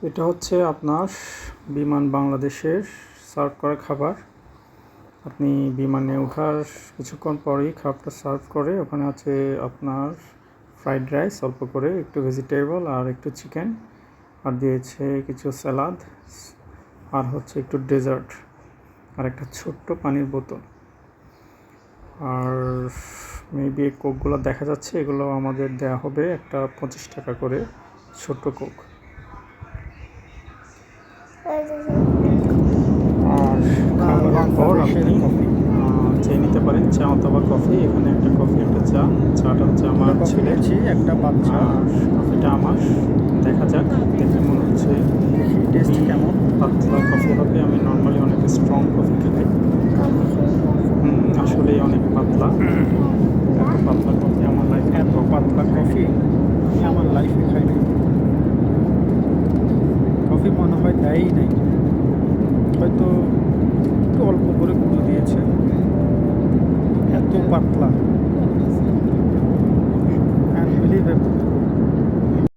এটা হচ্ছে আপনার বিমান বাংলাদেশের সার্ভ করা খাবার। আপনি বিমানে ওঠার কিছুক্ষণ পরেই খাবারটা সার্ভ করে। ওখানে আছে আপনার ফ্রাইড রাইস অল্প করে, একটু ভেজিটেবল আর একটু চিকেন, আর দিয়েছে কিছু স্যালাদ, আর হচ্ছে একটু ডেজার্ট, আর একটা ছোট্ট পানির বোতল। আর মেবি এই কোকগুলো দেখা যাচ্ছে, এগুলো আমাদের দেয়া হবে একটা 25 টাকা করে ছোট্ট কোক। আর খাবারের পর আপনি চেয়ে নিতে পারেন চা অথবা কফি। এখানে একটা কফি, একটা চা। চাটা হচ্ছে আমার ছেলের, একটা বাচ্চা। আর কফিটা আমার। দেখা যাক, দেখে মনে হচ্ছে টেস্ট কেমন? পাতলা কফি হবে। আমি নর্মালি অনেক স্ট্রং কফি খাই, আসলেই অনেক পাতলা। এত পাতলা কফি আমার লাইফে, এত পাতলা কফি আমি আমার লাইফে খাই নাই। কফি মনে হয় দেয়ই নাই, হয়তো